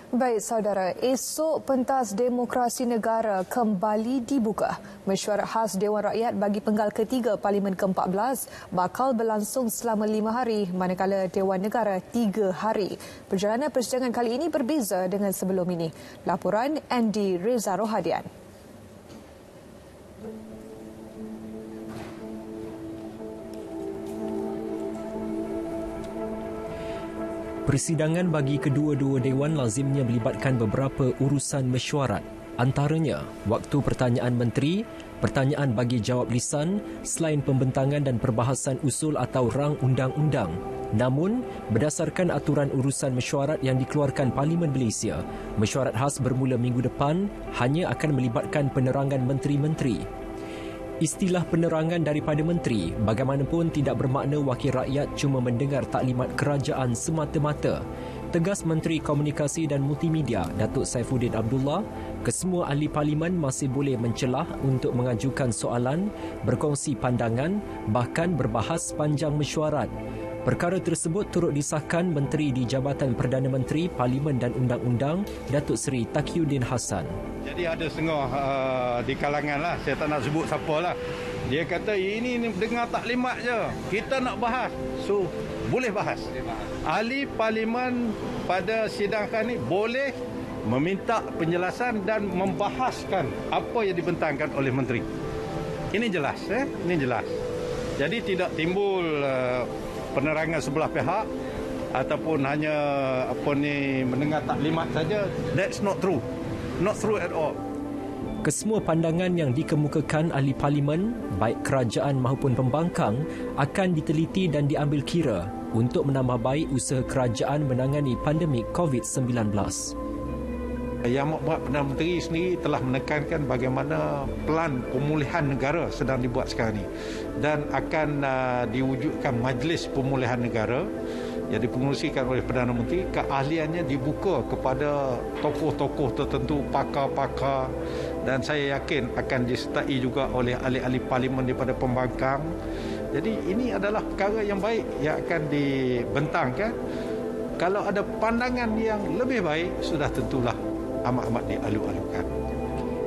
Baik saudara, esok pentas demokrasi negara kembali dibuka. Mesyuarat khas Dewan Rakyat bagi penggal ketiga Parlimen ke-14 bakal berlangsung selama 5 hari manakala Dewan Negara 3 hari. Perjalanan persidangan kali ini berbeza dengan sebelum ini. Laporan Andy Reza Rohadian. Persidangan bagi kedua-dua dewan lazimnya melibatkan beberapa urusan mesyuarat. Antaranya, waktu pertanyaan menteri, pertanyaan bagi jawab lisan, selain pembentangan dan perbahasan usul atau rang undang-undang. Namun, berdasarkan aturan urusan mesyuarat yang dikeluarkan Parlimen Malaysia, mesyuarat khas bermula minggu depan hanya akan melibatkan penerangan menteri-menteri. Istilah penerangan daripada menteri bagaimanapun tidak bermakna wakil rakyat cuma mendengar taklimat kerajaan semata-mata. Tegas Menteri Komunikasi dan Multimedia Datuk Saifuddin Abdullah, kesemua ahli parlimen masih boleh mencelah untuk mengajukan soalan, berkongsi pandangan, bahkan berbahas sepanjang mesyuarat. Perkara tersebut turut disahkan Menteri di Jabatan Perdana Menteri, Parlimen dan Undang-Undang, Datuk Seri Taqiyuddin Hassan. Jadi ada setengah di kalangan lah, saya tak nak sebut siapa lah. Dia kata ini dengar taklimat je, kita nak bahas. So, boleh bahas. Ahli Parlimen pada sidang kali boleh meminta penjelasan dan membahaskan apa yang dibentangkan oleh Menteri. Ini jelas, ini jelas. Jadi tidak timbul penerangan sebelah pihak ataupun hanya mendengar taklimat saja. That's not true. Not true at all. Kesemua pandangan yang dikemukakan ahli parlimen, baik kerajaan maupun pembangkang, akan diteliti dan diambil kira untuk menambah baik usaha kerajaan menangani pandemik COVID-19. Yang buat Perdana Menteri sendiri telah menekankan bagaimana pelan pemulihan negara sedang dibuat sekarang ini dan akan diwujudkan Majlis Pemulihan Negara yang dipengerusikan oleh Perdana Menteri. Keahliannya dibuka kepada tokoh-tokoh tertentu, pakar-pakar, dan saya yakin akan disertai juga oleh ahli-ahli parlimen daripada pembangkang. Jadi ini adalah perkara yang baik yang akan dibentangkan. Kalau ada pandangan yang lebih baik, sudah tentulah amat-amat dialu-alukan.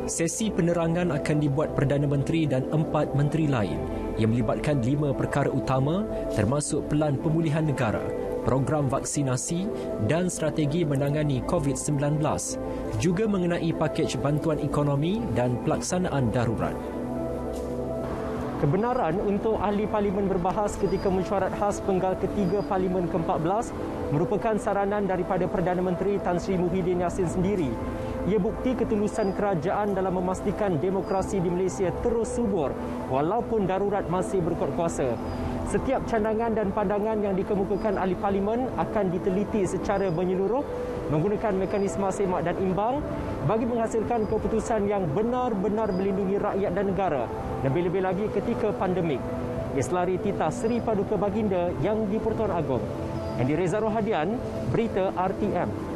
Sesi penerangan akan dibuat Perdana Menteri dan 4 menteri lain yang melibatkan 5 perkara utama termasuk pelan pemulihan negara, program vaksinasi dan strategi menangani COVID-19, juga mengenai pakej bantuan ekonomi dan pelaksanaan darurat. Kebenaran untuk ahli parlimen berbahas ketika mesyuarat khas penggal ketiga Parlimen ke-14 merupakan saranan daripada Perdana Menteri Tan Sri Muhyiddin Yassin sendiri. Ia bukti ketulusan kerajaan dalam memastikan demokrasi di Malaysia terus subur walaupun darurat masih berkuat kuasa. Setiap candangan dan pandangan yang dikemukakan ahli parlimen akan diteliti secara menyeluruh menggunakan mekanisme semak dan imbang bagi menghasilkan keputusan yang benar-benar melindungi rakyat dan negara, lebih-lebih lagi ketika pandemik. Selari titah Seri Paduka Baginda yang di Pertuan Agong. Andy Reza Rohadian, Berita RTM.